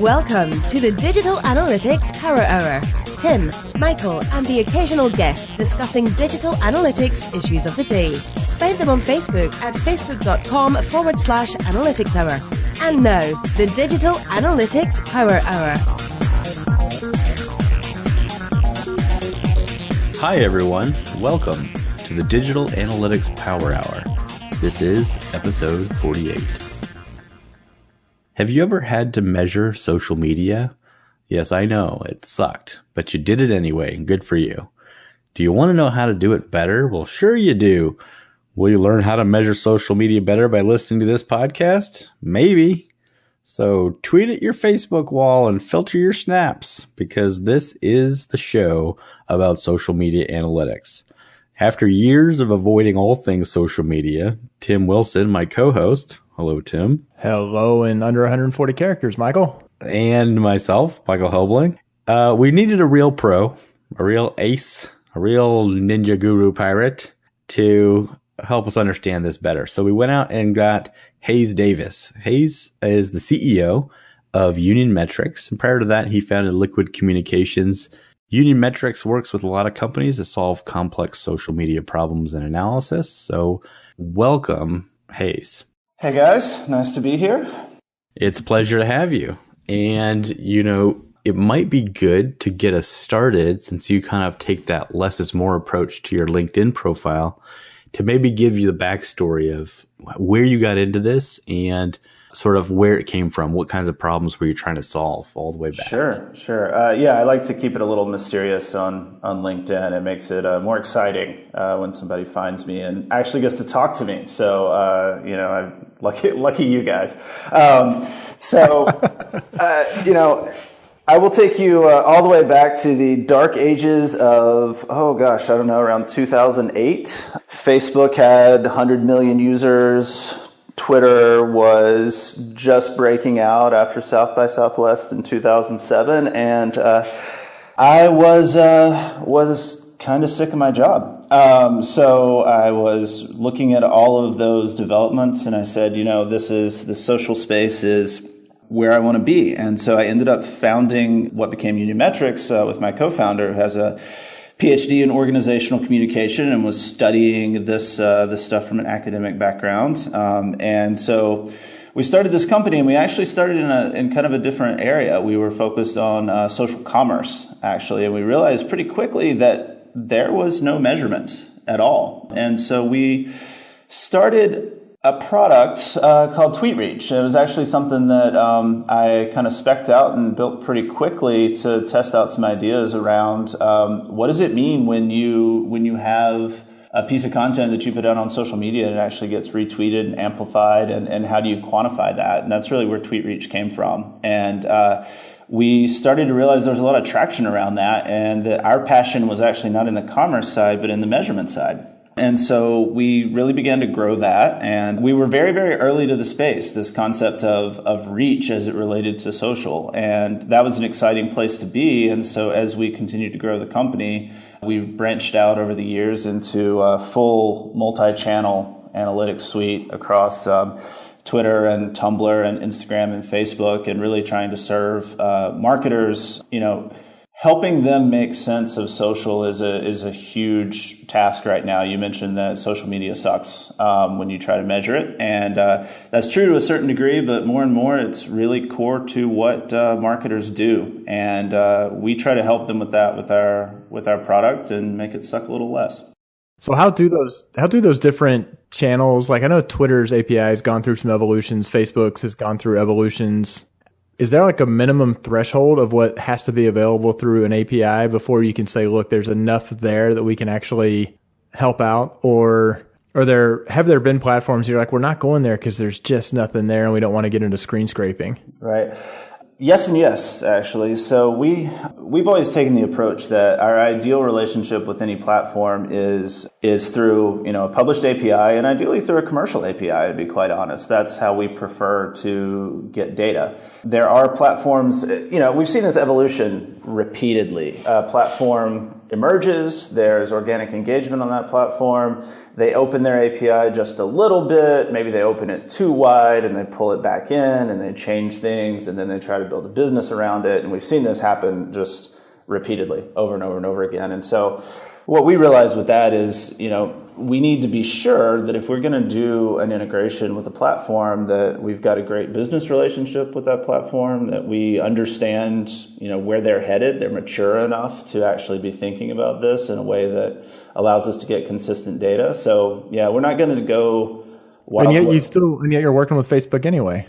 Welcome to the Digital Analytics Power Hour. Tim, Michael, and the occasional guest discussing digital analytics issues of the day. Find them on Facebook at facebook.com/analytics hour. And now, the Digital Analytics Power Hour. Hi everyone, welcome to the Digital Analytics Power Hour. This is episode 48. Have you ever had to measure social media? Yes, I know, it sucked, but you did it anyway, and good for you. Do you want to know how to do it better? Well, sure you do. Will you learn how to measure social media better by listening to this podcast? Maybe. So tweet at your Facebook wall and filter your snaps, because this is the show about social media analytics. After years of avoiding all things social media, Tim Wilson, my co-host, hello Tim. Hello, in under 140 characters, Michael. And myself, Michael Hobling. We needed a real pro, a real ace, a real ninja guru pirate to help us understand this better. So we went out and got Hayes Davis. Hayes is the CEO of Union Metrics, and prior to that, he founded Liquid Communications. Union Metrics works with a lot of companies to solve complex social media problems and analysis. So welcome, Hayes. Hey guys, nice to be here. It's a pleasure to have you. And, you know, it might be good to get us started, since you kind of take that less is more approach to your LinkedIn profile, to maybe give you the backstory of where you got into this and sort of where it came from. What kinds of problems were you trying to solve all the way back? Sure. Yeah, I like to keep it a little mysterious on LinkedIn. It makes it more exciting when somebody finds me and actually gets to talk to me. So, I'm lucky you guys. I will take you all the way back to the dark ages of, around 2008. Facebook had 100 million users. Twitter was just breaking out after South by Southwest in 2007, and I was kind of sick of my job. So I was looking at all of those developments, and I said, the social space is where I want to be. And so I ended up founding what became Union Metrics with my co-founder, who has a PhD in organizational communication and was studying this stuff from an academic background. And so we started this company, and we actually started in kind of a different area. We were focused on social commerce, actually, and we realized pretty quickly that there was no measurement at all. And so we started a product called TweetReach. It was actually something that I kind of spec'd out and built pretty quickly to test out some ideas around what does it mean when you have a piece of content that you put out on social media and it actually gets retweeted and amplified, and how do you quantify that? And that's really where TweetReach came from. And we started to realize there was a lot of traction around that, and that our passion was actually not in the commerce side, but in the measurement side. And so we really began to grow that, and we were very, very early to the space, this concept of reach as it related to social. And that was an exciting place to be. And so as we continued to grow the company, we branched out over the years into a full multi-channel analytics suite across Twitter and Tumblr and Instagram and Facebook, and really trying to serve marketers, helping them make sense of social is a huge task right now. You mentioned that social media sucks when you try to measure it, and that's true to a certain degree, but more and more it's really core to what marketers do, and we try to help them with that with our product and make it suck a little less. So how do those different channels, like I know Twitter's API has gone through some evolutions, Facebook's has gone through evolutions. Is there like a minimum threshold of what has to be available through an API before you can say, look, there's enough there that we can actually help out? Or have there been platforms you're like, we're not going there because there's just nothing there and we don't want to get into screen scraping? Right. Yes and yes, actually. So we've always taken the approach that our ideal relationship with any platform is through, a published API, and ideally through a commercial API, to be quite honest. That's how we prefer to get data. There are platforms, we've seen this evolution repeatedly. A platform, emerges, there's organic engagement on that platform. They open their API just a little bit. Maybe they open it too wide and they pull it back in and they change things and then they try to build a business around it. And we've seen this happen just repeatedly over and over and over again. And so what we realized with that is, we need to be sure that if we're going to do an integration with a platform, that we've got a great business relationship with that platform, that we understand, where they're headed. They're mature enough to actually be thinking about this in a way that allows us to get consistent data. So yeah, we're not going to go wild. And yet you're working with Facebook anyway.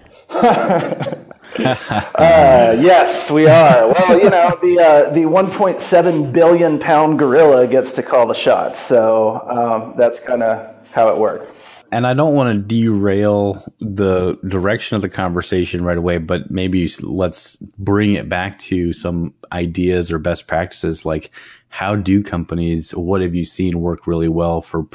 Yes, we are. Well, the 1.7 billion pound gorilla gets to call the shots. So that's kind of how it works. And I don't want to derail the direction of the conversation right away, but maybe let's bring it back to some ideas or best practices. Like, how do companies, what have you seen work really well for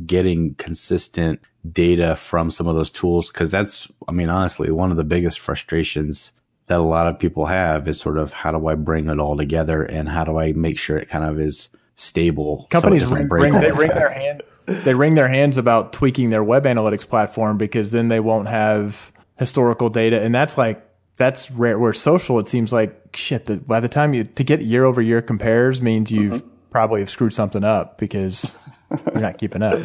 getting consistent data from some of those tools? Because that's, honestly, one of the biggest frustrations that a lot of people have is sort of, how do I bring it all together and how do I make sure it kind of is stable? Companies they wring their hands about tweaking their web analytics platform because then they won't have historical data. And that's rare. Where social, it seems like shit, by the time to get year over year compares means you've probably have screwed something up because you're not keeping up.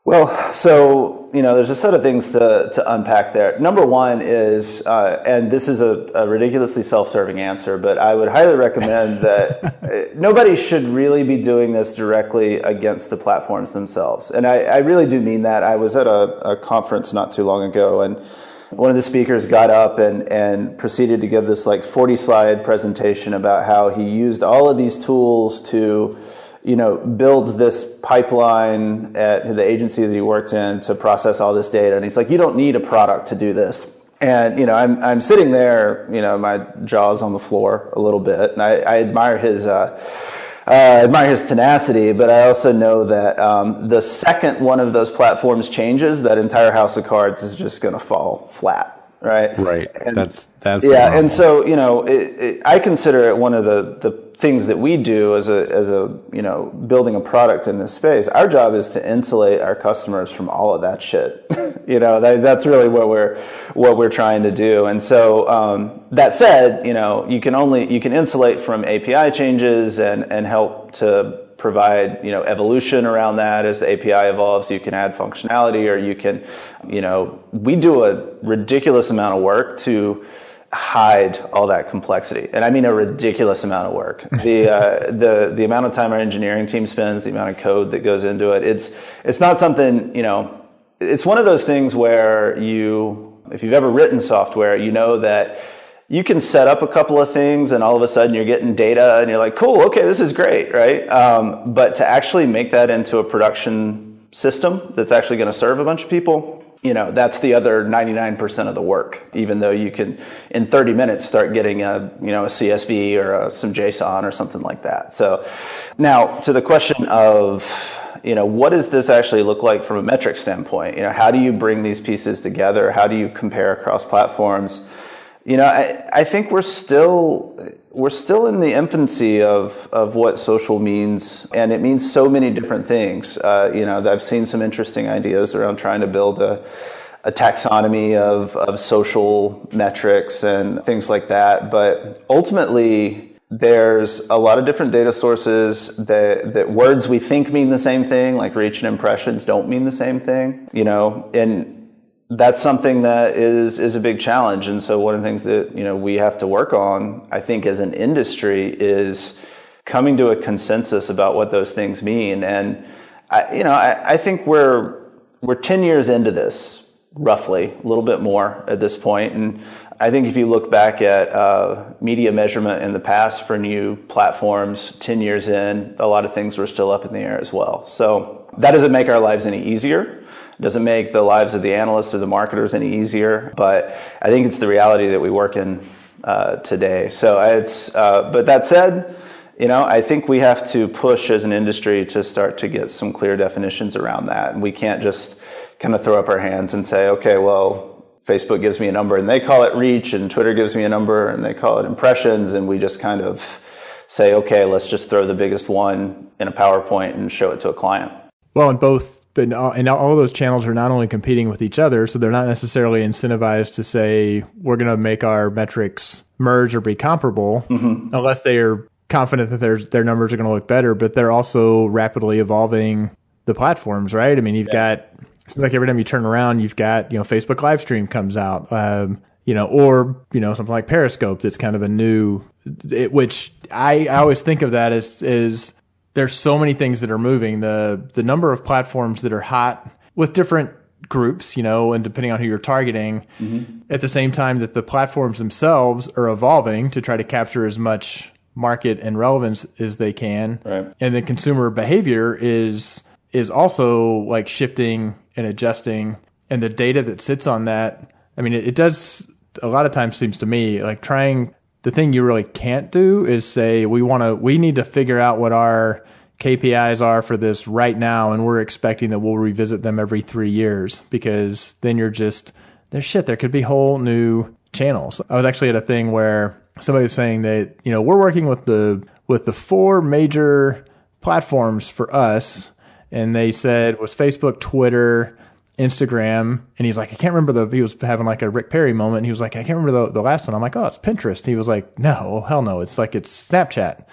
Well, so, there's a set of things to unpack there. Number one is, and this is a ridiculously self-serving answer, but I would highly recommend that nobody should really be doing this directly against the platforms themselves. And I really do mean that. I was at a conference not too long ago, and one of the speakers got up and proceeded to give this 40-slide presentation about how he used all of these tools to build this pipeline at the agency that he worked in to process all this data. And he's like, you don't need a product to do this. And, I'm sitting there, my jaw's on the floor a little bit. And I admire his tenacity, but I also know that the second one of those platforms changes, that entire house of cards is just going to fall flat. Right. And that's yeah. And so, I consider it one of the things that we do as a building a product in this space. Our job is to insulate our customers from all of that shit. That's really what we're trying to do. And so, that said, you can insulate from API changes and help to provide, evolution around that as the API evolves. You can add functionality, or you can, we do a ridiculous amount of work to hide all that complexity. And I mean a ridiculous amount of work. The amount of time our engineering team spends, the amount of code that goes into it, it's not something, it's one of those things where if you've ever written software, that you can set up a couple of things and all of a sudden you're getting data and you're like, cool, okay, this is great, right? But to actually make that into a production system that's actually going to serve a bunch of people, that's the other 99% of the work, even though you can, in 30 minutes, start getting a CSV or some JSON or something like that. So now to the question of, what does this actually look like from a metric standpoint? How do you bring these pieces together? How do you compare across platforms? I think we're still in the infancy of what social means, and it means so many different things. I've seen some interesting ideas around trying to build a taxonomy of social metrics and things like that. But ultimately, there's a lot of different data sources that words we think mean the same thing, like reach and impressions, don't mean the same thing, and that's something that is a big challenge. And so one of the things that, we have to work on, I think, as an industry, is coming to a consensus about what those things mean. And I think we're 10 years into this, roughly, a little bit more at this point. And I think if you look back at media measurement in the past for new platforms, 10 years in, a lot of things were still up in the air as well. So that doesn't make our lives any easier. Doesn't make the lives of the analysts or the marketers any easier, but I think it's the reality that we work in today. So but that said, I think we have to push as an industry to start to get some clear definitions around that. And we can't just kind of throw up our hands and say, okay, well, Facebook gives me a number and they call it reach, and Twitter gives me a number and they call it impressions, and we just kind of say, okay, let's just throw the biggest one in a PowerPoint and show it to a client. Well, and all those channels are not only competing with each other, so they're not necessarily incentivized to say we're going to make our metrics merge or be comparable, unless they are confident that their numbers are going to look better. But they're also rapidly evolving the platforms, right? I mean, you've got, it seems like every time you turn around, you've got, Facebook live stream comes out, or something like Periscope that's kind of a new, which I always think of that as there's so many things that are moving. The number of platforms that are hot with different groups, and depending on who you're targeting, at the same time that the platforms themselves are evolving to try to capture as much market and relevance as they can. Right. And the consumer behavior is also like shifting and adjusting. And the data that sits on that, I mean, it does a lot of times seems to me like the thing you really can't do is say, we need to figure out what our KPIs are for this right now, and we're expecting that we'll revisit them every 3 years, because then there could be whole new channels. I was actually at a thing where somebody was saying that, we're working with the 4 major platforms for us, and they said was Facebook, Twitter, Instagram, and he's like, I can't remember he was having like a Rick Perry moment. And he was like, I can't remember the last one. I'm like, oh, it's Pinterest. He was like, no, hell no. It's Snapchat.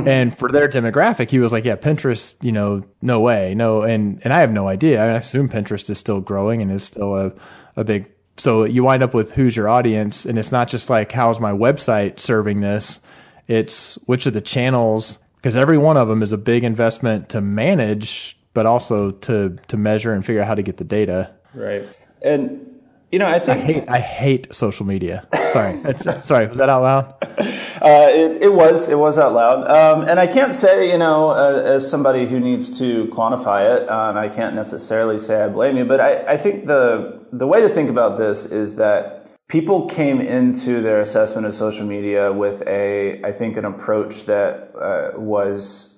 And for their demographic, he was like, yeah, Pinterest, no way. No. And I have no idea. I assume Pinterest is still growing and is still a big, so you wind up with who's your audience. And it's not just like, how's my website serving this? It's which of the channels, because every one of them is a big investment to manage, but also to measure and figure out how to get the data. Right. And, I think I hate social media. Sorry. Sorry. Was that out loud? It was out loud. And I can't say, as somebody who needs to quantify it, I can't necessarily say I blame you, but I think the way to think about this is that people came into their assessment of social media with an approach that was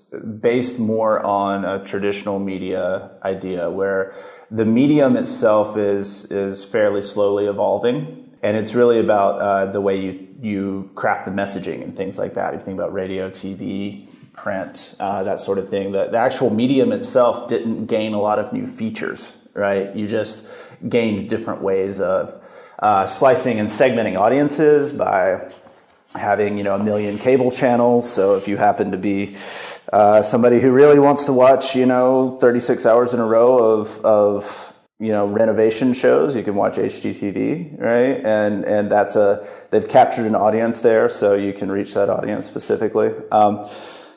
based more on a traditional media idea, where the medium itself is fairly slowly evolving, and it's really about the way you craft the messaging and things like that. If you think about radio, TV, print, that sort of thing, the actual medium itself didn't gain a lot of new features, right? You just gained different ways of slicing and segmenting audiences by having, a million cable channels. So if you happen to be somebody who really wants to watch, 36 hours in a row of renovation shows, you can watch HGTV, right? And they've captured an audience there, so you can reach that audience specifically.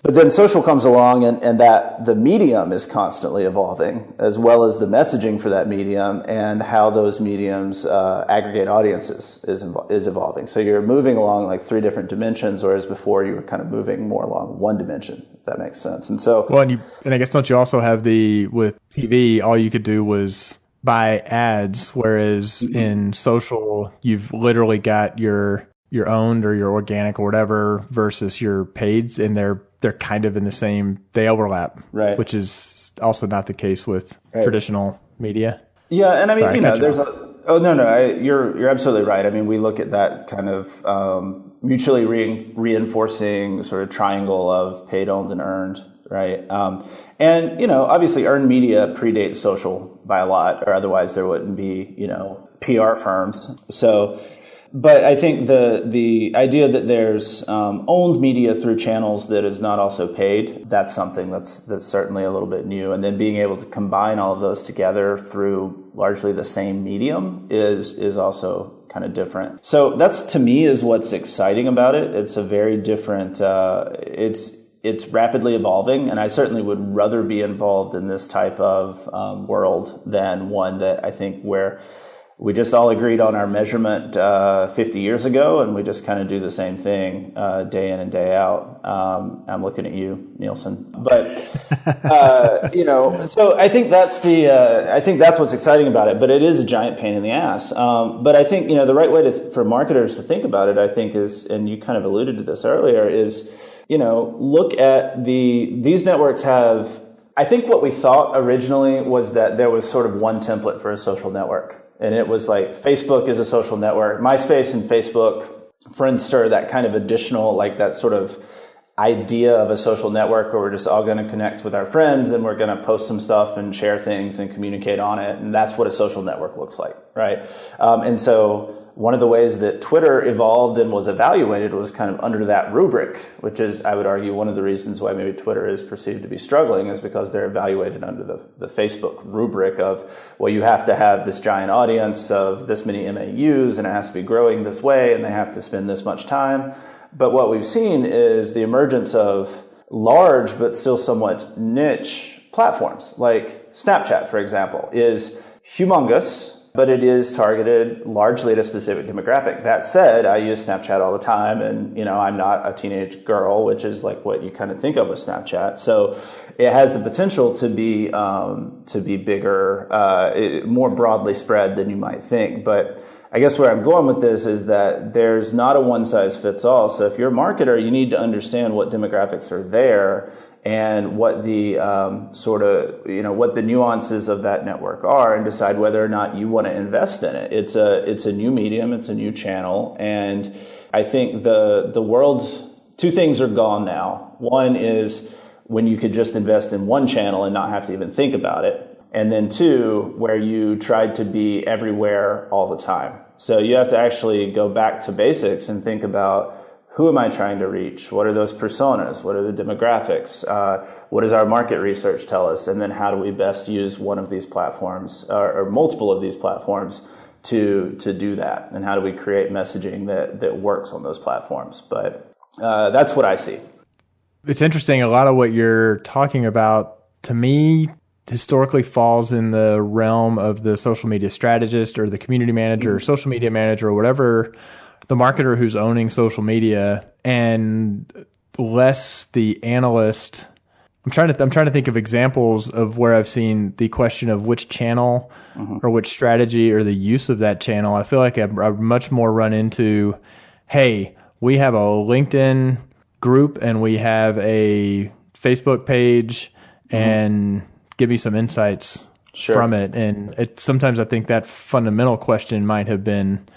But then social comes along, and that the medium is constantly evolving, as well as the messaging for that medium and how those mediums aggregate audiences is evolving. So you're moving along like 3 different dimensions, whereas before you were kind of moving more along one dimension, if that makes sense. And so, well, and I guess don't you also have with TV, all you could do was buy ads, whereas in social, you've literally got your owned or your organic or whatever versus your paids, and they're kind of in the same, they overlap, right? Which is also not the case with traditional media. Yeah, and I mean, there's you're absolutely right. I mean, we look at that kind of mutually reinforcing sort of triangle of paid, owned, and earned, right? And obviously, earned media predates social by a lot, or otherwise there wouldn't be PR firms. So. But I think the idea that there's owned media through channels that is not also paid, that's something that's certainly a little bit new. And then being able to combine all of those together through largely the same medium is also kind of different. So that's, to me, is what's exciting about it. It's a very different, it's rapidly evolving, and I certainly would rather be involved in this type of world than one that I think where we just all agreed on our measurement 50 years ago, and we just kind of do the same thing day in and day out. I'm looking at you, Nielsen. But so I think that's what's exciting about it. But it is a giant pain in the ass. But I think the right way for marketers to think about it, I think, is, and you kind of alluded to this earlier, is look at these networks have. I think what we thought originally was that there was sort of one template for a social network. And it was like Facebook is a social network, MySpace and Facebook, Friendster, that kind of additional, like that sort of idea of a social network where we're just all going to connect with our friends and we're going to post some stuff and share things and communicate on it. And that's what a social network looks like, right? And so one of the ways that Twitter evolved and was evaluated was kind of under that rubric, which is, I would argue, one of the reasons why maybe Twitter is perceived to be struggling is because they're evaluated under the Facebook rubric of, well, you have to have this giant audience of this many MAUs and it has to be growing this way and they have to spend this much time. But what we've seen is the emergence of large but still somewhat niche platforms, like Snapchat, for example, is humongous, but it is targeted largely at a specific demographic. That said, I use Snapchat all the time, and I'm not a teenage girl, which is like what you kind of think of with Snapchat. So it has the potential to be bigger, more broadly spread than you might think. But I guess where I'm going with this is that there's not a one size fits all. So if you're a marketer, you need to understand what demographics are there and what the what the nuances of that network are, and decide whether or not you want to invest in it. It's a new medium, it's a new channel, and I think the world's two things are gone now. One is when you could just invest in one channel and not have to even think about it. And then two, where you tried to be everywhere all the time. So you have to actually go back to basics and think about, who am I trying to reach? What are those personas? What are the demographics? What does our market research tell us? And then how do we best use one of these platforms or multiple of these platforms to do that? And how do we create messaging that works on those platforms? But that's what I see. It's interesting. A lot of what you're talking about, to me, historically falls in the realm of the social media strategist or the community manager or social media manager or whatever, the marketer who's owning social media, and less the analyst. I'm trying to think of examples of where I've seen the question of which channel or which strategy or the use of that channel. I feel like I've much more run into, hey, we have a LinkedIn group and we have a Facebook page and give me some insights from it. And sometimes I think that fundamental question might have been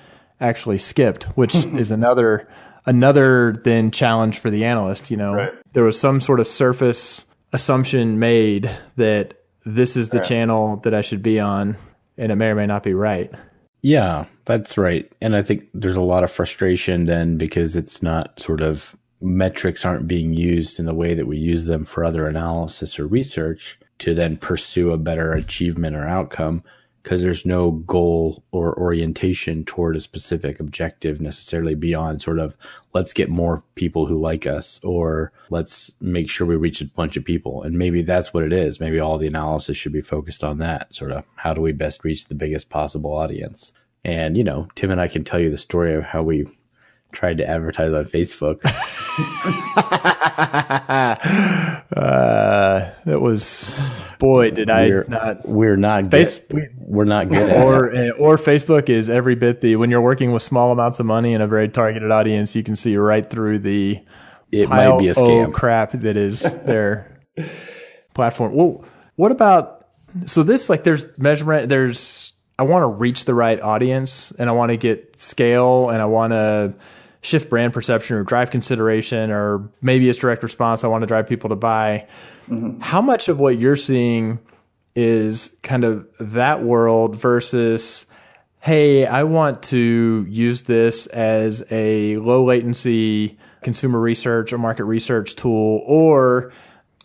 actually skipped, which is another then challenge for the analyst. Right. There was some sort of surface assumption made that this is the channel that I should be on, and it may or may not be right. Yeah, that's right. And I think there's a lot of frustration then because it's not sort of metrics aren't being used in the way that we use them for other analysis or research to then pursue a better achievement or outcome, because there's no goal or orientation toward a specific objective necessarily beyond sort of, let's get more people who like us, or let's make sure we reach a bunch of people. And maybe that's what it is. Maybe all the analysis should be focused on that sort of, how do we best reach the biggest possible audience? And, Tim and I can tell you the story of how we tried to advertise on Facebook. That was, boy, did we're not good at it. Or Facebook is every bit when you're working with small amounts of money and a very targeted audience, you can see right through it might be a scam crap that is their platform. Well, what about, so this, like, there's measurement, I want to reach the right audience and I want to get scale and I want to shift brand perception or drive consideration, or maybe it's direct response. I want to drive people to buy. How much of what you're seeing is kind of that world versus, hey, I want to use this as a low latency consumer research or market research tool, or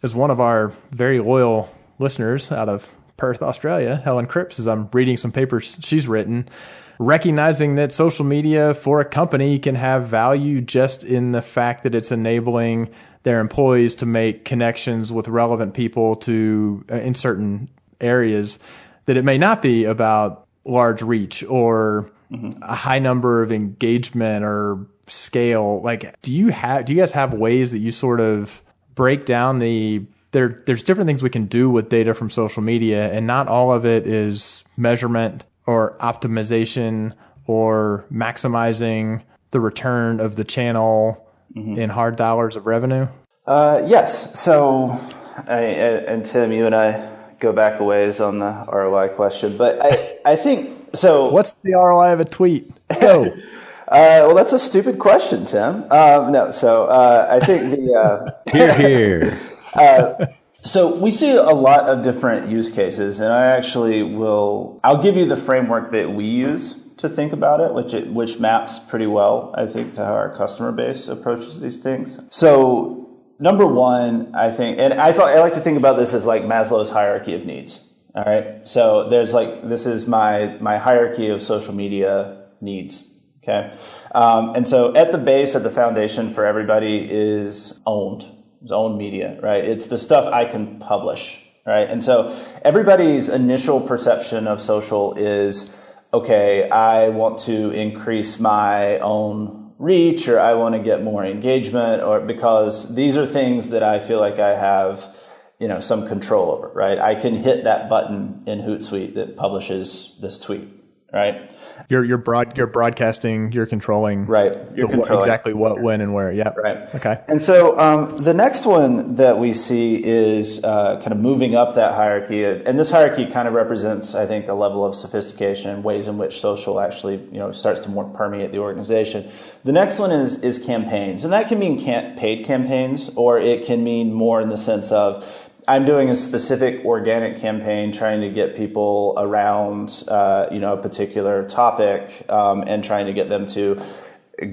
as one of our very loyal listeners out of Perth, Australia, Helen Cripps, as I'm reading some papers she's written, recognizing that social media for a company can have value just in the fact that it's enabling their employees to make connections with relevant people to in certain areas, that it may not be about large reach or a high number of engagement or scale. Like, do you guys have ways that you sort of break down there's different things we can do with data from social media, and not all of it is measurement or optimization or maximizing the return of the channel in hard dollars of revenue? Yes. So, and Tim, you and I go back a ways on the ROI question, but I think so. What's the ROI of a tweet? Go. Well, that's a stupid question, Tim. No, so I think the Here. So we see a lot of different use cases, and I'll give you the framework that we use to think about it, which maps pretty well, I think, to how our customer base approaches these things. So number one, I think, and I like to think about this as like Maslow's hierarchy of needs. All right. So this is my hierarchy of social media needs. Okay. And so at the foundation for everybody is owned media, right? It's the stuff I can publish, right? And so everybody's initial perception of social is, okay, I want to increase my own reach, or I want to get more engagement, or because these are things that I feel like I have, some control over, right? I can hit that button in Hootsuite that publishes this tweet, right? You're broadcasting, you're controlling, right? Exactly what, when, and where. Yeah. Right. Okay. And so the next one that we see is kind of moving up that hierarchy, and this hierarchy kind of represents, I think, a level of sophistication, ways in which social actually, starts to more permeate the organization. The next one is campaigns, and that can mean paid campaigns, or it can mean more in the sense of, I'm doing a specific organic campaign trying to get people around, a particular topic, and trying to get them to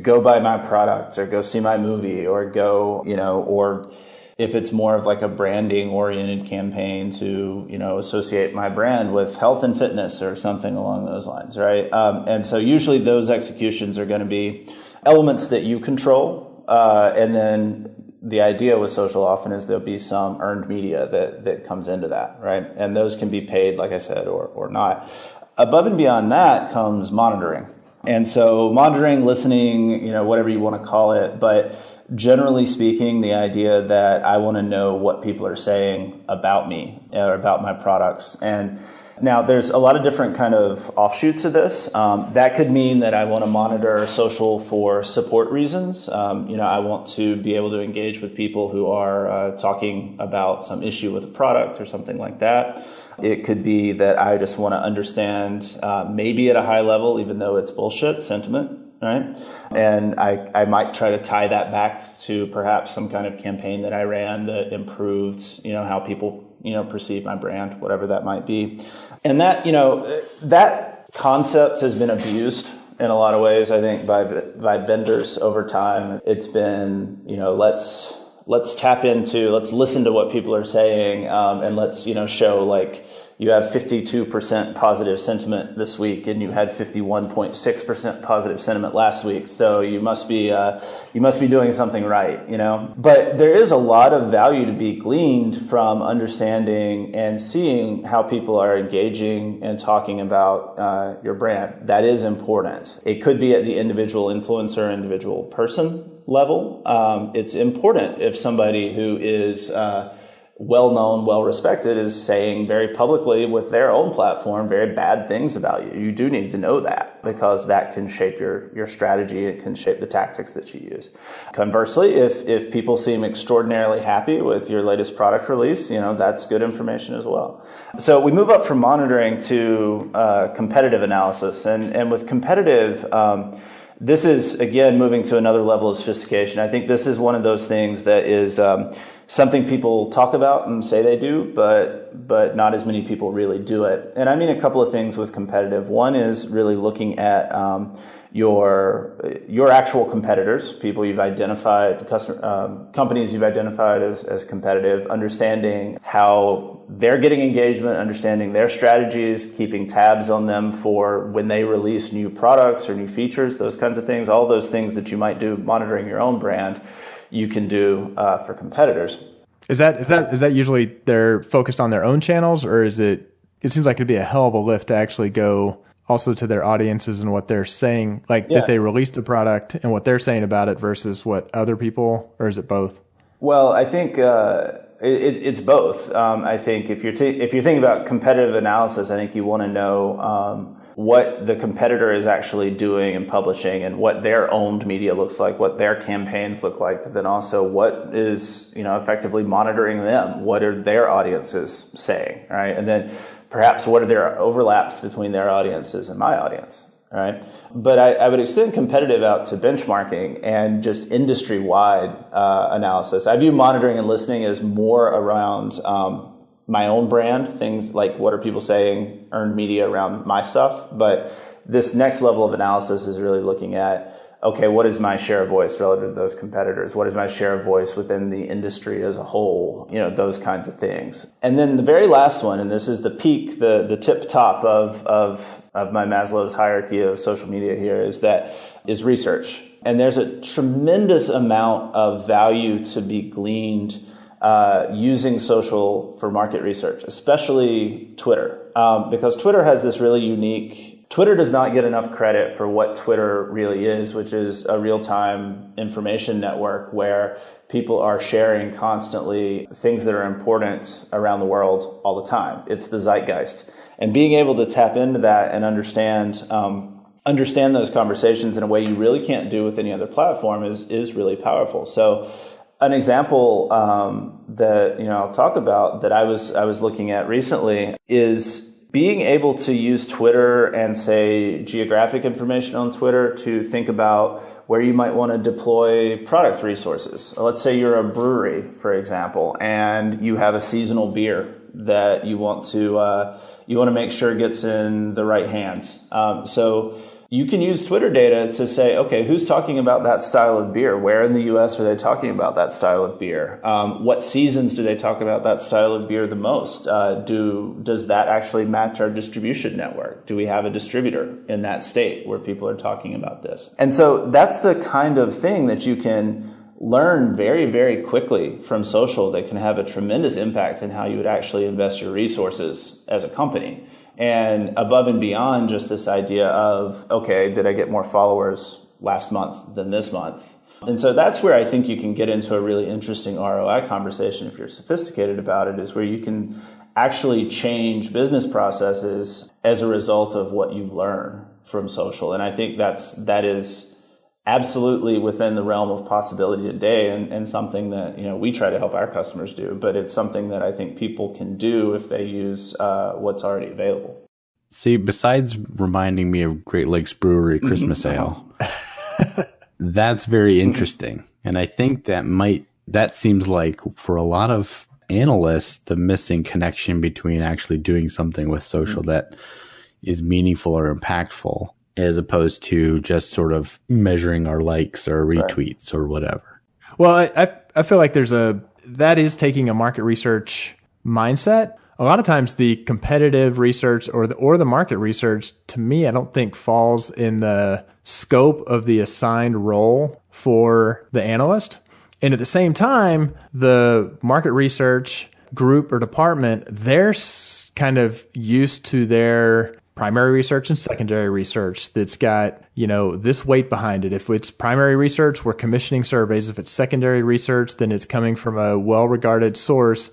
go buy my product or go see my movie or go, or if it's more of like a branding oriented campaign to, associate my brand with health and fitness or something along those lines, right? And so usually those executions are going to be elements that you control, and then the idea with social often is there'll be some earned media that comes into that, right? And those can be paid, like I said, or not. Above and beyond that comes monitoring. And so monitoring, listening, whatever you want to call it, but generally speaking, the idea that I want to know what people are saying about me or about my products. And now, there's a lot of different kind of offshoots of this. That could mean that I want to monitor social for support reasons. I want to be able to engage with people who are talking about some issue with a product or something like that. It could be that I just want to understand, maybe at a high level, even though it's bullshit, sentiment, right? And I might try to tie that back to perhaps some kind of campaign that I ran that improved, how people perceive my brand, whatever that might be. And that, that concept has been abused in a lot of ways, I think, by vendors over time. It's been, let's listen to what people are saying, and let's, show like you have 52% positive sentiment this week and you had 51.6% positive sentiment last week. So you must be doing something right, But there is a lot of value to be gleaned from understanding and seeing how people are engaging and talking about your brand. That is important. It could be at the individual influencer, individual person level. It's important if somebody who is well-known, well-respected is saying very publicly with their own platform very bad things about you. You do need to know that because that can shape your strategy. It can shape the tactics that you use. Conversely, if people seem extraordinarily happy with your latest product release, that's good information as well. So we move up from monitoring to competitive analysis. And with competitive, this is, again, moving to another level of sophistication. I think this is one of those things that is something people talk about and say they do, but not as many people really do it. And I mean a couple of things with competitive. One is really looking at your actual competitors, people you've identified, companies you've identified as competitive, understanding how they're getting engagement, understanding their strategies, keeping tabs on them for when they release new products or new features, those kinds of things, all those things that you might do monitoring your own brand, you can do for competitors. Is that usually they're focused on their own channels, or is it seems like it'd be a hell of a lift to actually go also to their audiences and what they're saying, like that they released a product and what they're saying about it versus what other people, or is it both? Well, I think it's both. I think if you're thinking about competitive analysis, I think you want to know what the competitor is actually doing and publishing and what their owned media looks like, what their campaigns look like, but then also what is, effectively monitoring them. What are their audiences saying, right? And then perhaps what are their overlaps between their audiences and my audience, right? But I would extend competitive out to benchmarking and just industry-wide analysis. I view monitoring and listening as more around my own brand, things like what are people saying, earned media around my stuff. But this next level of analysis is really looking at, okay, what is my share of voice relative to those competitors? What is my share of voice within the industry as a whole? Those kinds of things. And then the very last one, and this is the peak, the tip top of my Maslow's hierarchy of social media here, is research. And there's a tremendous amount of value to be gleaned using social for market research, especially Twitter, because Twitter has this really unique. Twitter does not get enough credit for what Twitter really is, which is a real-time information network where people are sharing constantly things that are important around the world all the time. It's the zeitgeist. And being able to tap into that and understand those conversations in a way you really can't do with any other platform is really powerful. So an example that I'll talk about that I was looking at recently is being able to use Twitter and, say, geographic information on Twitter to think about where you might want to deploy product resources. Let's say you're a brewery, for example, and you have a seasonal beer that you want to make sure gets in the right hands. So you can use Twitter data to say, okay, who's talking about that style of beer? Where in the U.S. are they talking about that style of beer? What seasons do they talk about that style of beer the most? Does that actually match our distribution network? Do we have a distributor in that state where people are talking about this? And so that's the kind of thing that you can learn very, very quickly from social that can have a tremendous impact in how you would actually invest your resources as a company. And above and beyond just this idea of, okay, did I get more followers last month than this month? And so that's where I think you can get into a really interesting ROI conversation if you're sophisticated about it, is where you can actually change business processes as a result of what you learn from social. And I think that is absolutely within the realm of possibility today, and something that we try to help our customers do, but it's something that I think people can do if they use what's already available. See, besides reminding me of Great Lakes Brewery Christmas Ale, that's very interesting. And I think that seems like for a lot of analysts, the missing connection between actually doing something with social that is meaningful or impactful, as opposed to just sort of measuring our likes or retweets or whatever. Well, I feel like that is taking a market research mindset. A lot of times the competitive research or the market research, to me, I don't think falls in the scope of the assigned role for the analyst. And at the same time, the market research group or department, they're kind of used to their primary research and secondary research that's got, this weight behind it. If it's primary research, we're commissioning surveys. If it's secondary research, then it's coming from a well-regarded source.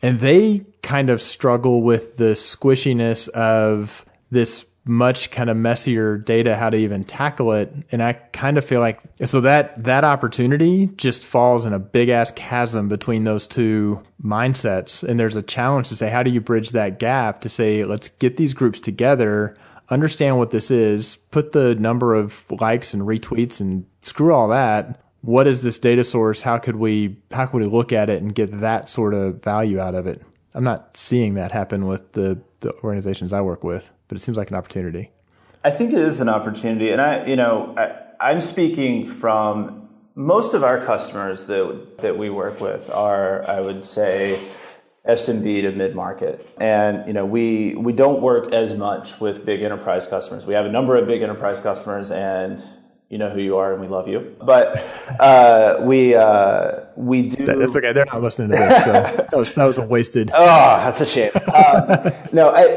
And they kind of struggle with the squishiness of this much kind of messier data, how to even tackle it. And I kind of feel like, so that opportunity just falls in a big ass chasm between those two mindsets. And there's a challenge to say, how do you bridge that gap to say, let's get these groups together, understand what this is, put the number of likes and retweets and screw all that. What is this data source? How could we look at it and get that sort of value out of it? I'm not seeing that happen with the organizations I work with, but it seems like an opportunity. I think it is an opportunity. And I'm speaking from most of our customers that we work with are, I would say, SMB to mid-market. And, we don't work as much with big enterprise customers. We have a number of big enterprise customers, and you know who you are, and we love you. But we do. That's okay. They're not listening to this, so that was a wasted. Oh, that's a shame.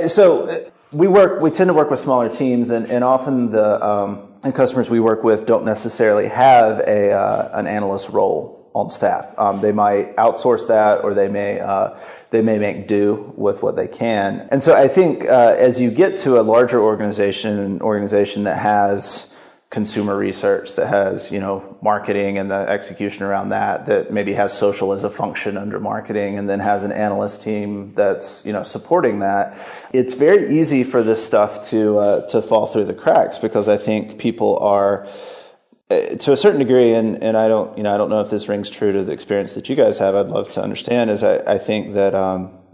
So we tend to work with smaller teams, and often the customers we work with don't necessarily have an analyst role on staff. They might outsource that, or they may make do with what they can. And so I think as you get to a larger organization that has consumer research, that has, marketing and the execution around that maybe has social as a function under marketing, and then has an analyst team that's, supporting that. It's very easy for this stuff to fall through the cracks, because I think people are, to a certain degree, and I don't know if this rings true to the experience that you guys have. I'd love to understand. Is I think that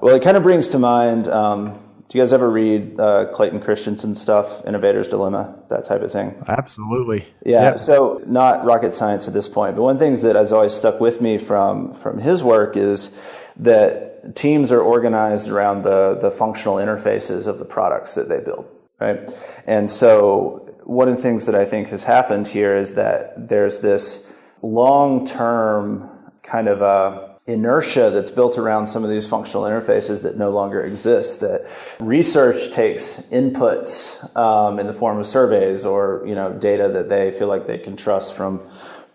it kind of brings to mind. Do you guys ever read Clayton Christensen's stuff, Innovator's Dilemma, that type of thing? Absolutely. Yeah. Yep. So not rocket science at this point, but one of the things that has always stuck with me from his work is that teams are organized around the functional interfaces of the products that they build, right? And so one of the things that I think has happened here is that there's this long-term kind of inertia that's built around some of these functional interfaces that no longer exist, that research takes inputs in the form of surveys or data that they feel like they can trust from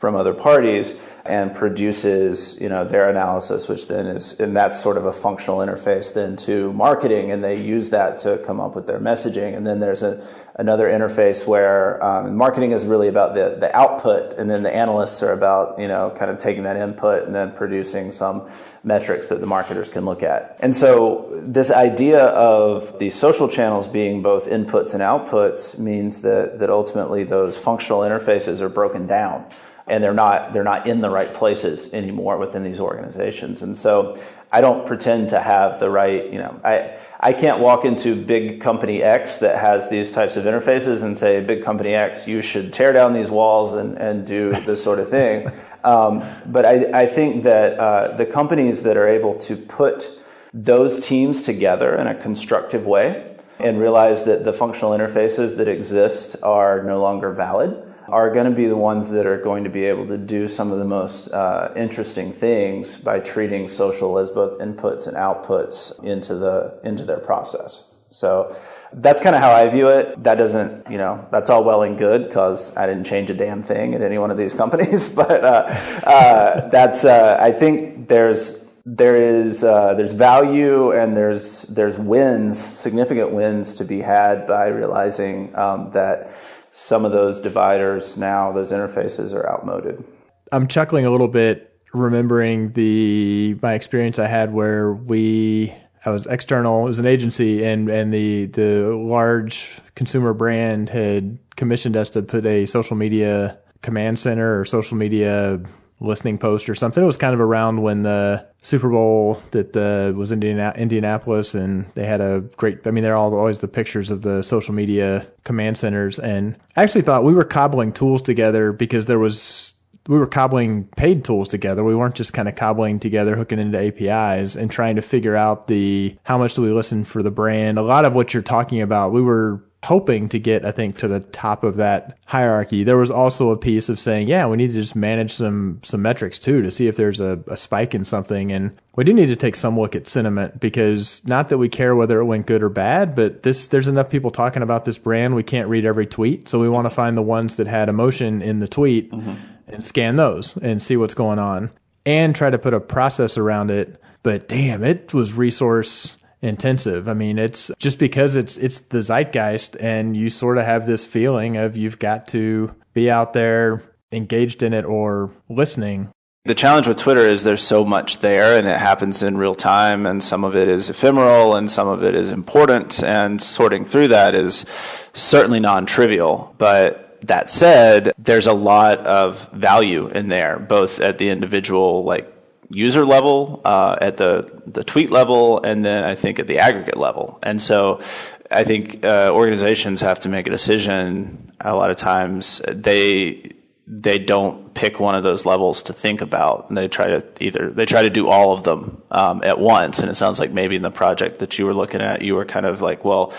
other parties, and produces their analysis, which then is, and that's sort of a functional interface then to marketing, and they use that to come up with their messaging. And then there's another interface where marketing is really about the output, and then the analysts are about kind of taking that input and then producing some metrics that the marketers can look at. And so this idea of the social channels being both inputs and outputs means that ultimately those functional interfaces are broken down, and they're not in the right places anymore within these organizations. And so I don't pretend to have the right, I can't walk into big company X that has these types of interfaces and say, big company X, you should tear down these walls and do this sort of thing. But I think that the companies that are able to put those teams together in a constructive way and realize that the functional interfaces that exist are no longer valid are going to be the ones that are going to be able to do some of the most interesting things by treating social as both inputs and outputs into their process. So that's kind of how I view it. That doesn't, that's all well and good because I didn't change a damn thing at any one of these companies. But I think there's value and there's wins, significant wins to be had by realizing that some of those dividers now, those interfaces are outmoded. I'm chuckling a little bit, remembering my experience I had where I was external. It was an agency, and the large consumer brand had commissioned us to put a social media command center or social media listening post or something. It was kind of around when the Super Bowl was in Indianapolis, and they had a great, they're always the pictures of the social media command centers. And I actually thought we were cobbling tools together because we were cobbling paid tools together. We weren't just kind of cobbling together, hooking into APIs and trying to figure out how much do we listen for the brand. A lot of what you're talking about, we were hoping to get, I think, to the top of that hierarchy. There was also a piece of saying, yeah, we need to just manage some metrics too to see if there's a spike in something. And we do need to take some look at sentiment, because not that we care whether it went good or bad, but there's enough people talking about this brand. We can't read every tweet. So we want to find the ones that had emotion in the tweet and scan those and see what's going on and try to put a process around it. But damn, it was resource intensive. It's just because it's the zeitgeist, and you sort of have this feeling of you've got to be out there engaged in it or listening. The challenge with Twitter is there's so much there, and it happens in real time, and some of it is ephemeral and some of it is important, and sorting through that is certainly non-trivial. But that said, there's a lot of value in there, both at the individual user level, at the tweet level, and then I think at the aggregate level. And so I think organizations have to make a decision. A lot of times they don't pick one of those levels to think about, and they try to do all of them at once. And it sounds like maybe in the project that you were looking at, you were kind of like, well,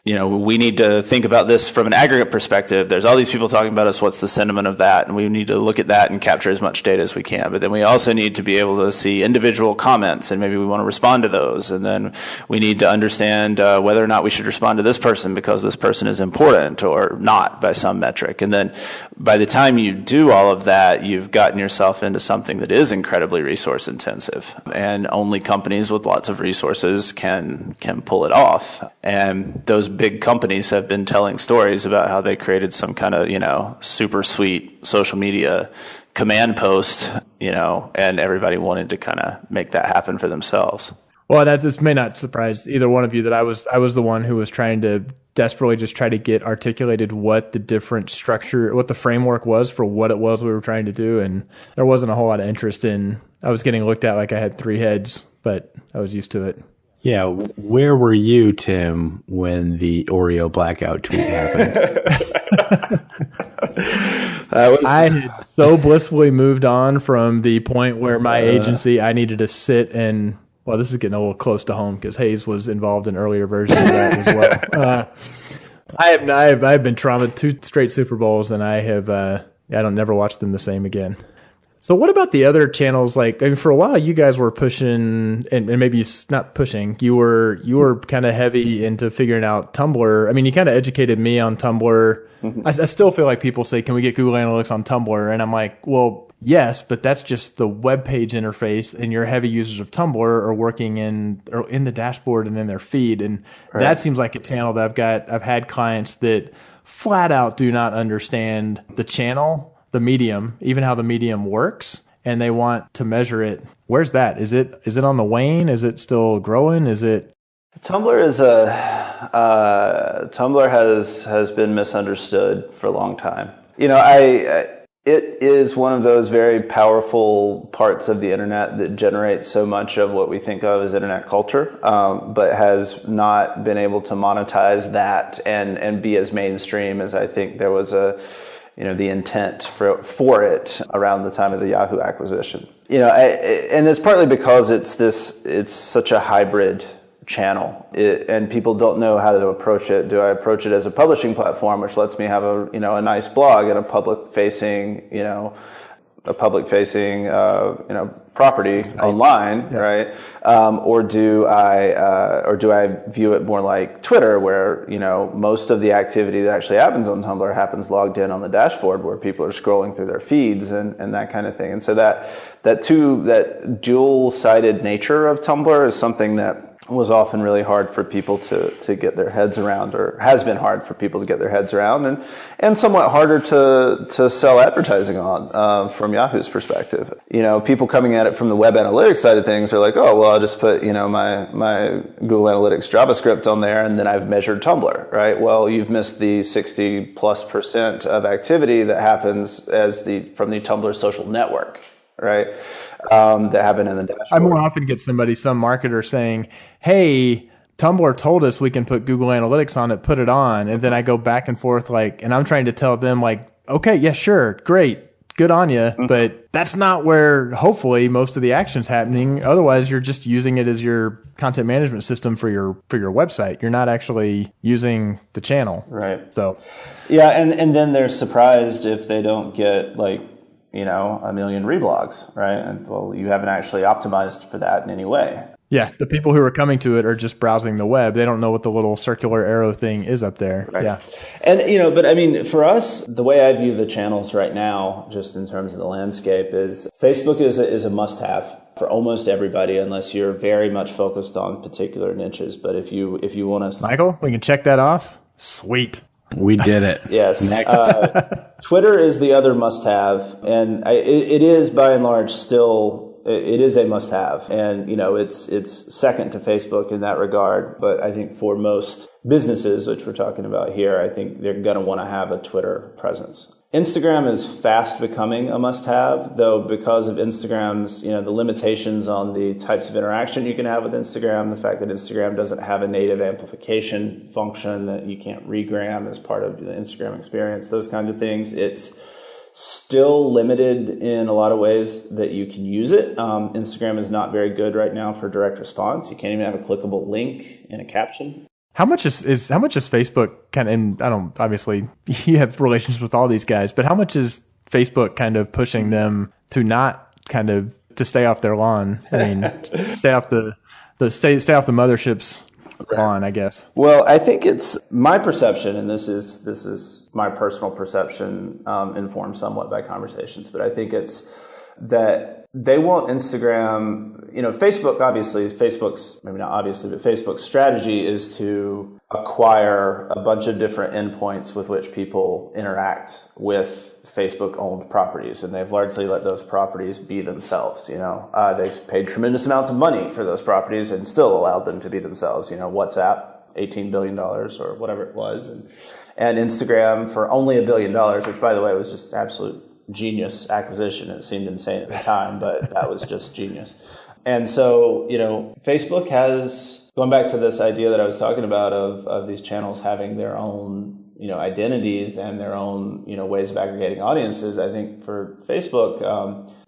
we need to think about this from an aggregate perspective. There's all these people talking about us. What's the sentiment of that? And we need to look at that and capture as much data as we can. But then we also need to be able to see individual comments, and maybe we want to respond to those. And then we need to understand whether or not we should respond to this person because this person is important or not by some metric. And then by the time you do all of that, you've gotten yourself into something that is incredibly resource intensive. And only companies with lots of resources can pull it off. And those big companies have been telling stories about how they created some kind of, super sweet social media command post, and everybody wanted to kind of make that happen for themselves. Well, this may not surprise either one of you that I was the one who was trying to desperately just try to get articulated what the different structure, what the framework was for what it was we were trying to do. And there wasn't a whole lot of interest I was getting looked at like I had three heads, but I was used to it. Yeah. Where were you, Tim, when the Oreo blackout tweet happened? I had so blissfully moved on from the point where my agency, I needed to sit and, well, this is getting a little close to home because Hayes was involved in earlier versions of that as well. I've been traumatized 2 straight Super Bowls, and I don't never watch them the same again. So what about the other channels? Like, I mean, for a while, you guys were pushing, and maybe not pushing. You were kind of heavy into figuring out Tumblr. I mean, you kind of educated me on Tumblr. Mm-hmm. I still feel like people say, "Can we get Google Analytics on Tumblr?" And I'm like, well, yes, but that's just the web page interface, and your heavy users of Tumblr are working in the dashboard and in their feed, and that seems like a channel that I've had clients that flat out do not understand the channel, the medium, even how the medium works, and they want to measure it. Where's that? Is it on the wane? Is it still growing? Is it? Tumblr Tumblr has been misunderstood for a long time. It is one of those very powerful parts of the internet that generates so much of what we think of as internet culture, but has not been able to monetize that and be as mainstream as I think there was the intent for it around the time of the Yahoo acquisition. And it's partly because it's such a hybrid channel, and people don't know how to approach it. Do I approach it as a publishing platform, which lets me have a nice blog and a public facing property online, right? Or do I view it more like Twitter, where most of the activity that actually happens on Tumblr happens logged in on the dashboard, where people are scrolling through their feeds and that kind of thing. And so that dual-sided nature of Tumblr is something that was often really hard for people to get their heads around, or has been hard for people to get their heads around, and somewhat harder to sell advertising on from Yahoo's perspective. People coming at it from the web analytics side of things are like, oh, well, I'll just put my Google Analytics JavaScript on there, and then I've measured Tumblr, right? Well, you've missed the 60+% of activity that happens from the Tumblr social network, right? That happen in the dashboard. I more often get some marketer saying, hey, Tumblr told us we can put Google Analytics on it, put it on. And then I go back and forth and I'm trying to tell them okay, yeah, sure, great, good on you. Mm-hmm. But that's not where hopefully most of the action's happening. Otherwise, you're just using it as your content management system for your website. You're not actually using the channel. Right. So, yeah. And then they're surprised if they don't get a million reblogs, right? And well, you haven't actually optimized for that in any way. Yeah, the people who are coming to it are just browsing the web. They don't know what the little circular arrow thing is up there. Right. Yeah. And, but I mean, for us, the way I view the channels right now, just in terms of the landscape, is Facebook is a must-have for almost everybody, unless you're very much focused on particular niches. But if you want to... Michael, we can check that off. Sweet. We did it. Yes. Next. Twitter is the other must-have, and it is by and large still, it is a must-have, and it's second to Facebook in that regard. But I think for most businesses, which we're talking about here, I think they're going to want to have a Twitter presence. Instagram is fast becoming a must-have, though, because of Instagram's, the limitations on the types of interaction you can have with Instagram, the fact that Instagram doesn't have a native amplification function, that you can't regram as part of the Instagram experience, those kinds of things. It's still limited in a lot of ways that you can use it. Instagram is not very good right now for direct response. You can't even have a clickable link in a caption. How much is Facebook kind of, and I don't, obviously you have relations with all these guys, but how much is Facebook kind of pushing them to not kind of, to stay off their lawn? I mean, stay off the mothership's lawn, I guess. Well, I think it's my perception, and this is my personal perception, informed somewhat by conversations, but I think it's that they want Instagram, Facebook, obviously, maybe not obviously, but Facebook's strategy is to acquire a bunch of different endpoints with which people interact with Facebook-owned properties, and they've largely let those properties be themselves. They've paid tremendous amounts of money for those properties and still allowed them to be themselves. WhatsApp, $18 billion or whatever it was, and Instagram for only $1 billion, which, by the way, was just absolute genius acquisition. It seemed insane at the time, but that was just genius. And so, Facebook has, going back to this idea that I was talking about of these channels having their own, identities and their own, ways of aggregating audiences. I think for Facebook,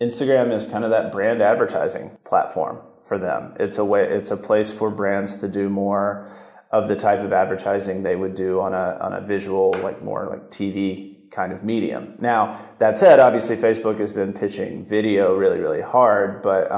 Instagram is kind of that brand advertising platform for them. It's a place for brands to do more of the type of advertising they would do on a visual, more like TV kind of medium. Now, that said, obviously Facebook has been pitching video really, really hard, but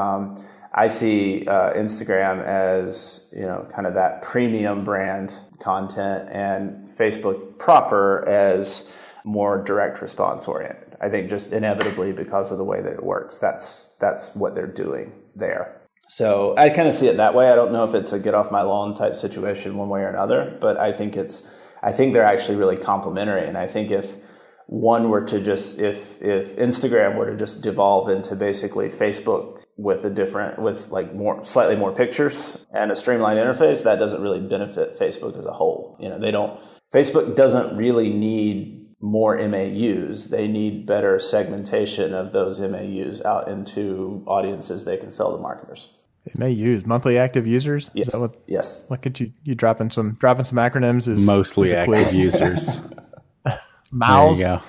I see Instagram as, kind of that premium brand content, and Facebook proper as more direct response oriented. I think just inevitably because of the way that it works, that's what they're doing there. So I kind of see it that way. I don't know if it's a get off my lawn type situation one way or another, but I think they're actually really complementary. And I think if Instagram were to just devolve into basically Facebook with slightly more pictures and a streamlined interface, that doesn't really benefit Facebook as a whole. Facebook doesn't really need more MAUs. They need better segmentation of those MAUs out into audiences they can sell to marketers. MAUs, monthly active users? Yes. Is that what, yes. What could you dropping some acronyms? Mostly active users. MAUs? There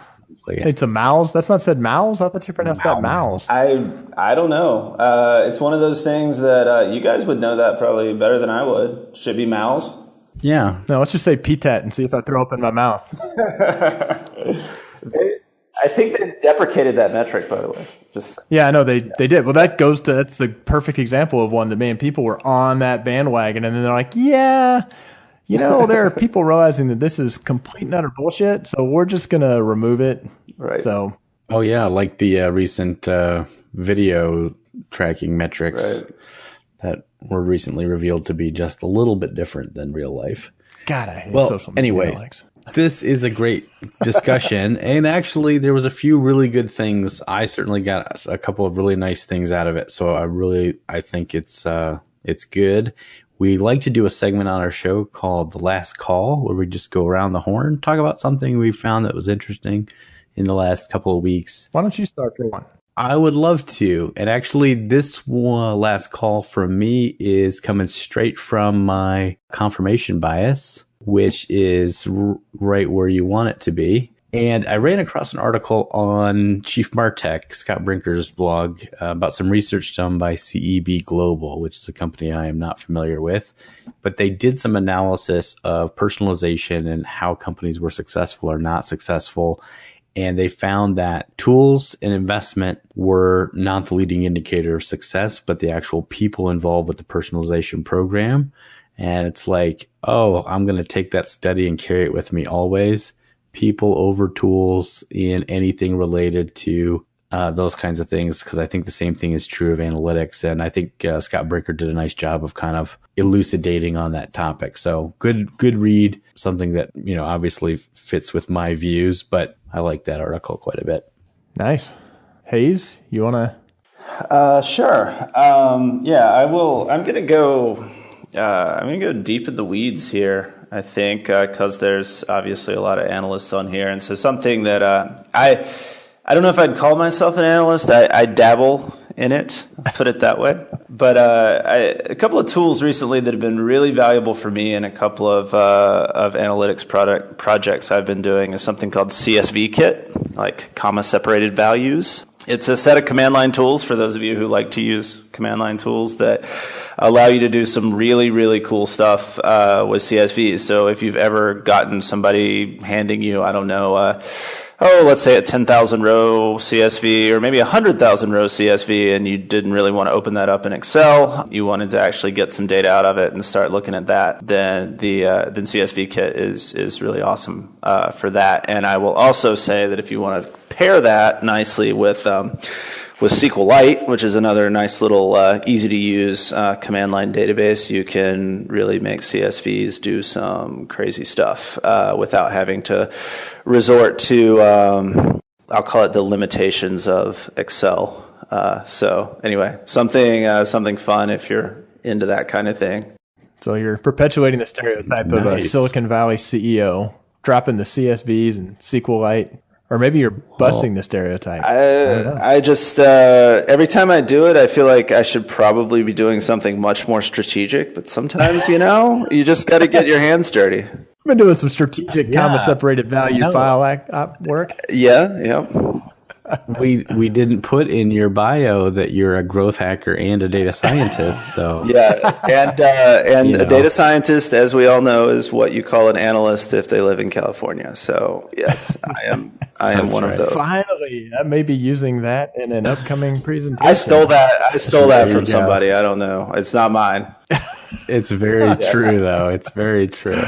you go. It's a mouse. That's not said mouse. I thought you pronounced that mouse. I don't know. It's one of those things that you guys would know that probably better than I would. Should be mouse. Yeah. No, let's just say PTAT and see if I throw up in my mouth. I think they deprecated that metric, by the way. Yeah, I know they did. Well, that's the perfect example of one that, man, people were on that bandwagon, and then they're like, yeah, there are people realizing that this is complete and utter bullshit, so we're just going to remove it. Right. So. Oh, yeah, like the recent video tracking metrics that were recently revealed to be just a little bit different than real life. God, I hate social media. Anyway, this is a great discussion, and actually there was a few really good things. I certainly got a couple of really nice things out of it, so I think it's good. We like to do a segment on our show called The Last Call, where we just go around the horn, talk about something we found that was interesting in the last couple of weeks. Why don't you start for one? I would love to. And actually, this last call from me is coming straight from my confirmation bias, which is right where you want it to be. And I ran across an article on Chief Martech, Scott Brinker's blog, about some research done by CEB Global, which is a company I am not familiar with. But they did some analysis of personalization and how companies were successful or not successful. And they found that tools and investment were not the leading indicator of success, but the actual people involved with the personalization program. And it's like, oh, I'm going to take that study and carry it with me always. People over tools in anything related to those kinds of things, because I think the same thing is true of analytics. And I think Scott Brinker did a nice job of kind of elucidating on that topic. So good read, something that, obviously fits with my views, but I like that article quite a bit. Nice. Hayes, you want to? Sure. I will. I'm going to go deep in the weeds here, I think, because there's obviously a lot of analysts on here. And so something that I don't know if I'd call myself an analyst. I dabble in it, put it that way. But a couple of tools recently that have been really valuable for me and a couple of analytics projects I've been doing is something called CSV Kit, like comma separated values. It's a set of command line tools for those of you who like to use command line tools that allow you to do some really, really cool stuff with CSVs. So if you've ever gotten somebody handing you, I don't know, let's say a 10,000 row CSV or maybe 100,000 row CSV, and you didn't really want to open that up in Excel, you wanted to actually get some data out of it and start looking at that, then then CSV Kit is really awesome for that. And I will also say that if you want to pair that nicely with with SQLite, which is another nice little easy to use command line database, you can really make CSVs do some crazy stuff without having to resort to, I'll call it the limitations of Excel. So anyway, something fun if you're into that kind of thing. So you're perpetuating the stereotype of a Silicon Valley CEO dropping the CSVs and SQLite, or maybe you're busting the stereotype. I just every time I do it, I feel like I should probably be doing something much more strategic. But sometimes, you just got to get your hands dirty. I've been doing some strategic comma separated value file work. Yeah. We didn't put in your bio that you're a growth hacker and a data scientist. So and a data scientist, as we all know, is what you call an analyst if they live in California. So yes, I am one of those. Finally, I may be using that in an upcoming presentation. I stole that from somebody. I don't know. It's not mine. It's very true, though. It's very true.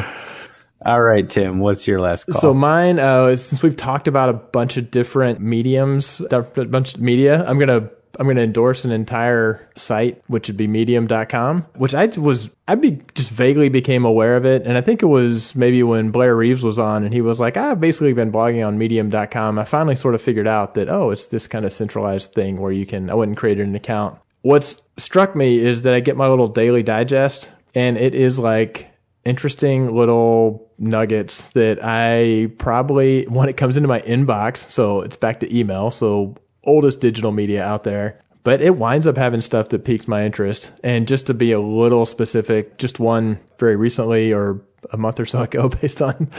All right, Tim, what's your last call? So mine, since we've talked about a bunch of different mediums, a bunch of media, I'm gonna endorse an entire site, which would be medium.com, which I just vaguely became aware of it. And I think it was maybe when Blair Reeves was on and he was like, I've basically been blogging on medium.com. I finally sort of figured out that, it's this kind of centralized thing where I went and created an account. What's struck me is that I get my little daily digest, and it is like interesting little nuggets that I probably, when it comes into my inbox, so it's back to email, so oldest digital media out there, but it winds up having stuff that piques my interest. And just to be a little specific, just one very recently or a month or so ago, based on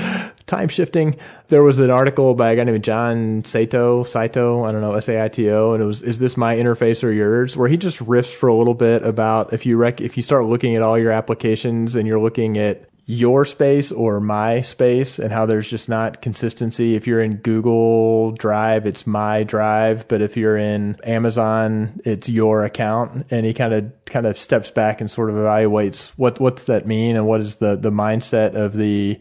time shifting, there was an article by a guy named John Saito, I don't know, Saito, and it was, is this my interface or yours? Where he just riffs for a little bit about if you start looking at all your applications and you're looking at your space or my space and how there's just not consistency. If you're in Google Drive, it's my drive, but if you're in Amazon, it's your account. And he kind of steps back and sort of evaluates what's that mean and what is the mindset of the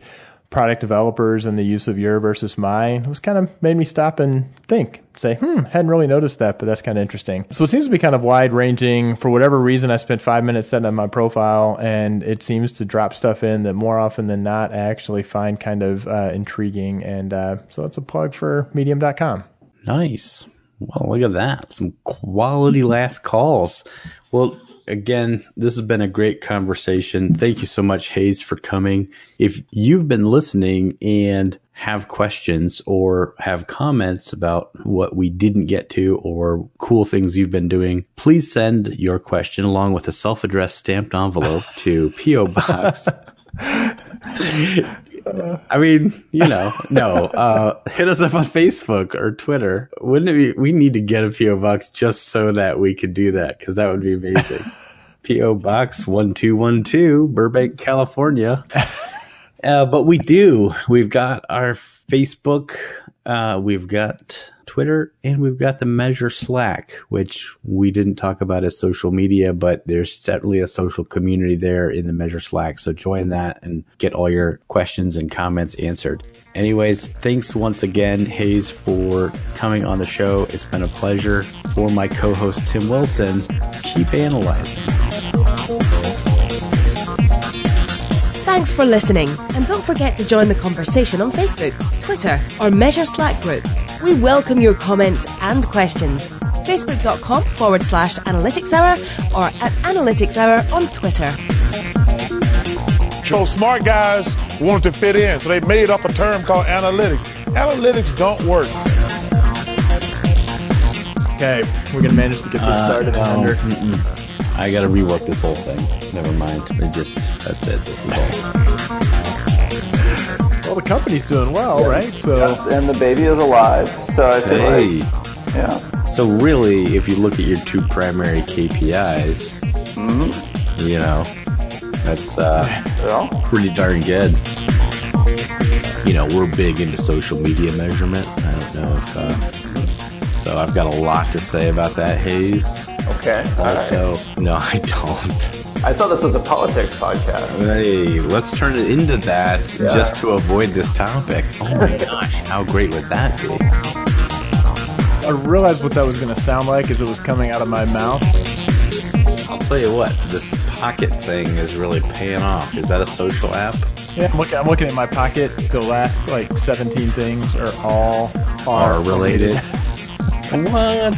product developers and the use of your versus mine. It was kind of made me stop and say, hadn't really noticed that, but that's kind of interesting. So it seems to be kind of wide ranging. For whatever reason, I spent 5 minutes setting up my profile, and it seems to drop stuff in that more often than not, I actually find kind of intriguing. And so it's a plug for medium.com. Nice. Well, look at that. Some quality last calls. Well, again, this has been a great conversation. Thank you so much, Hayes, for coming. If you've been listening and have questions or have comments about what we didn't get to or cool things you've been doing, please send your question along with a self-addressed stamped envelope to P.O. Box. I mean, hit us up on Facebook or Twitter. Wouldn't it be? We need to get a P.O. Box just so that we could do that, because that would be amazing. P.O. Box 1212, Burbank, California. But we've got our Facebook, we've got Twitter, and we've got the Measure Slack, which we didn't talk about as social media, but there's certainly a social community there in the Measure Slack. So join that and get all your questions and comments answered. Anyways, thanks once again, Hayes, for coming on the show. It's been a pleasure. For my co-host, Tim Wilson, keep analyzing. Thanks for listening, and don't forget to join the conversation on Facebook, Twitter, or Measure Slack group. We welcome your comments and questions. Facebook.com/Analytics Hour or at Analytics Hour on Twitter. So smart guys wanted to fit in, so they made up a term called analytics. Analytics don't work. Okay, we're going to manage to get this started under. I got to rework this whole thing. Never mind. That's it. This is all. Well, the company's doing well, right? So, yes, and the baby is alive. So I feel like, yeah. So really, if you look at your two primary KPIs, that's pretty darn good. We're big into social media measurement. I don't know if so I've got a lot to say about that, Hayes. Okay. Also, no, I don't. I thought this was a politics podcast. Hey, let's turn it into that just to avoid this topic. Oh my gosh, how great would that be? I realized what that was going to sound like as it was coming out of my mouth. I'll tell you what, this Pocket thing is really paying off. Is that a social app? Yeah, I'm looking at my pocket. The last like 17 things are related. What?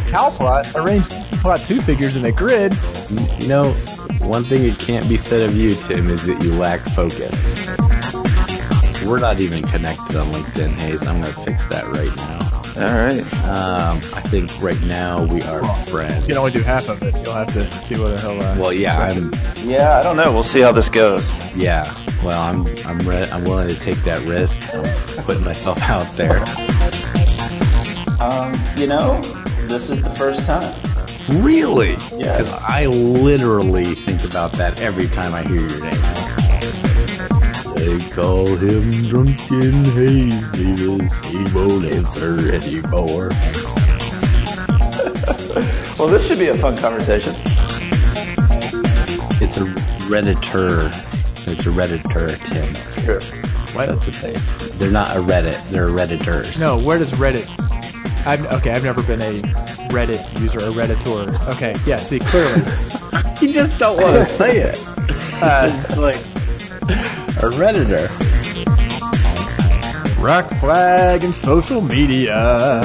Cow plot. Arrange plot 2 figures in a grid. You know, one thing it can't be said of you, Tim, is that you lack focus. We're not even connected on LinkedIn, Hayes. I'm going to fix that right now. All right. I think right now we are friends. You can only do half of it. You'll have to see what the hell. Well, yeah, Yeah, I don't know. We'll see how this goes. yeah. Well, I'm willing to take that risk. I'm putting myself out there. This is the first time. Really? Yes. Because I literally think about that every time I hear your name. They call him Drunken Hayes because he won't answer anymore. Well, this should be a fun conversation. It's a Redditor. It's a Redditor, Tim. Sure. That's a thing. They're not a Reddit. They're Redditors. No, where does Reddit? I've never been a Reddit user, a Redditor. Okay, yeah. See, clearly, You just don't want to say it. It's like a Redditor. rock flag and social media.